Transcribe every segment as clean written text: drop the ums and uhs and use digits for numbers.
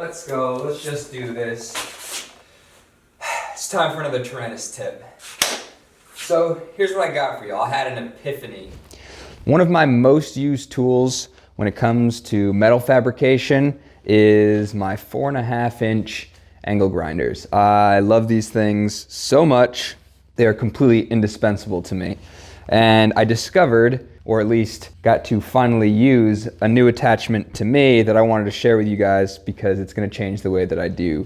let's go. Let's just do this. It's time for another Tyranis tip. So here's what I got for y'all. I had an epiphany. One of my most used tools when it comes to metal fabrication is my 4.5-inch angle grinders. I love these things so much. They are completely indispensable to me. And I discovered, or at least got to finally use, a new attachment to me that I wanted to share with you guys because it's going to change the way that I do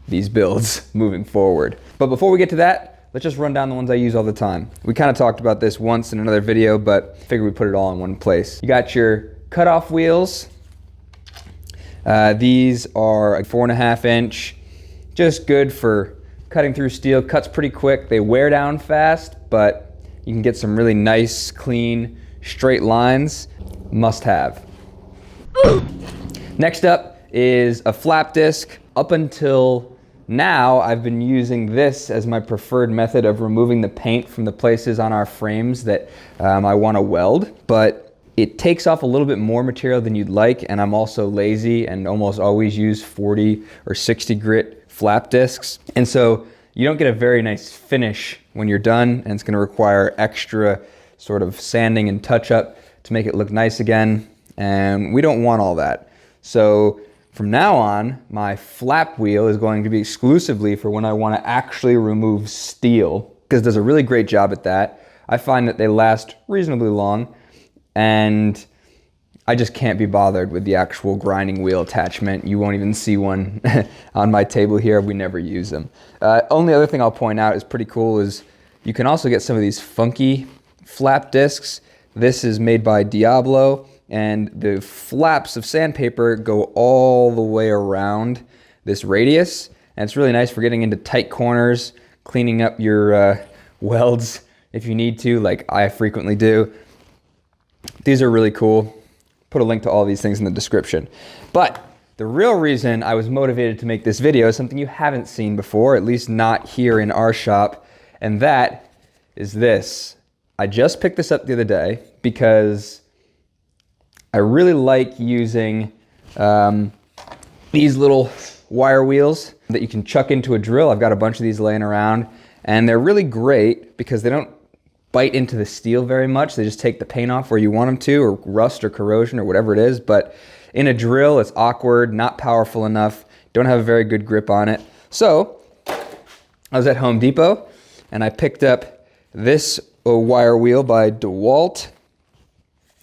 these builds moving forward. But before we get to that, let's just run down the ones I use all the time. We kind of talked about this once in another video, but I figured we put it all in one place. You got your cutoff wheels. These are a 4.5-inch, just good for cutting through steel. Cuts pretty quick. They wear down fast, but you can get some really nice, clean, straight lines. Must have. Next up is a flap disc. Up until now, I've been using this as my preferred method of removing the paint from the places on our frames that I want to weld, but it takes off a little bit more material than you'd like, and I'm also lazy and almost always use 40 or 60 grit flap discs. And so you don't get a very nice finish when you're done, and it's going to require extra sort of sanding and touch-up to make it look nice again, and we don't want all that. So from now on, my flap wheel is going to be exclusively for when I want to actually remove steel, because it does a really great job at that. I find that they last reasonably long, and I just can't be bothered with the actual grinding wheel attachment. You won't even see one on my table here. We never use them. Only other thing I'll point out is pretty cool is you can also get some of these funky flap discs. This is made by Diablo, and the flaps of sandpaper go all the way around this radius, and it's really nice for getting into tight corners, cleaning up your welds if you need to, like I frequently do. These are really cool. Put a link to all these things in the description. But the real reason I was motivated to make this video is something you haven't seen before, at least not here in our shop, and that is this. I just picked this up the other day because I really like using these little wire wheels that you can chuck into a drill. I've got a bunch of these laying around, and they're really great because they don't bite into the steel very much. They just take the paint off where you want them to, or rust or corrosion or whatever it is. But in a drill, it's awkward, not powerful enough, don't have a very good grip on it. So I was at Home Depot and I picked up this wire wheel by DeWalt,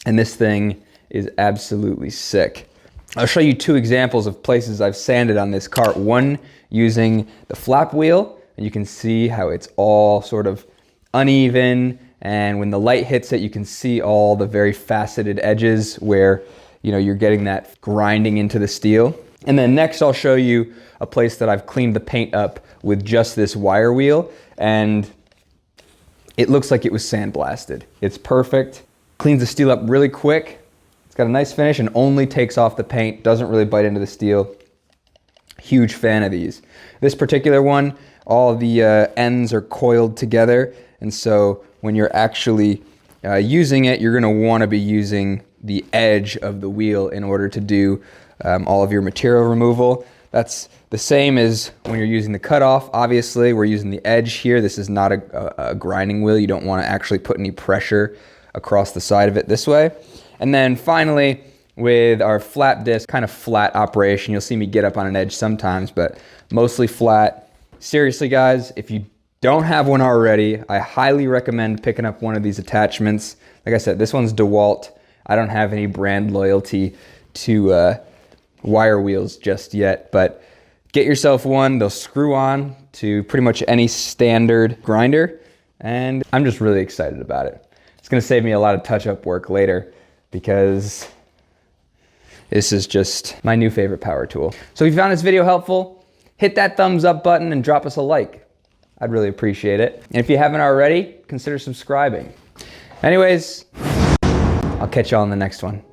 and this thing is absolutely sick. I'll show you two examples of places I've sanded on this cart. One using the flap wheel, and you can see how it's all sort of uneven, and when the light hits it, you can see all the very faceted edges where, you know, you're getting that grinding into the steel. And then next I'll show you a place that I've cleaned the paint up with just this wire wheel, and it looks like it was sandblasted. It's perfect. Cleans the steel up really quick. It's got a nice finish and only takes off the paint, doesn't really bite into the steel. Huge fan of these. This particular one, all the ends are coiled together, and so when you're actually using it, you're going to want to be using the edge of the wheel in order to do all of your material removal. That's the same as when you're using the cutoff. Obviously, we're using the edge here. This is not a grinding wheel. You don't want to actually put any pressure across the side of it this way. And then finally, with our flap disc, kind of flat operation, you'll see me get up on an edge sometimes, but mostly flat. Seriously, guys, if you don't have one already, I highly recommend picking up one of these attachments. Like I said, this one's DeWalt. I don't have any brand loyalty to wire wheels just yet, but get yourself one. They'll screw on to pretty much any standard grinder, and I'm just really excited about it. It's going to save me a lot of touch-up work later because this is just my new favorite power tool. So if you found this video helpful, hit that thumbs up button and drop us a like. I'd really appreciate it. And if you haven't already, consider subscribing. Anyways, I'll catch y'all in the next one.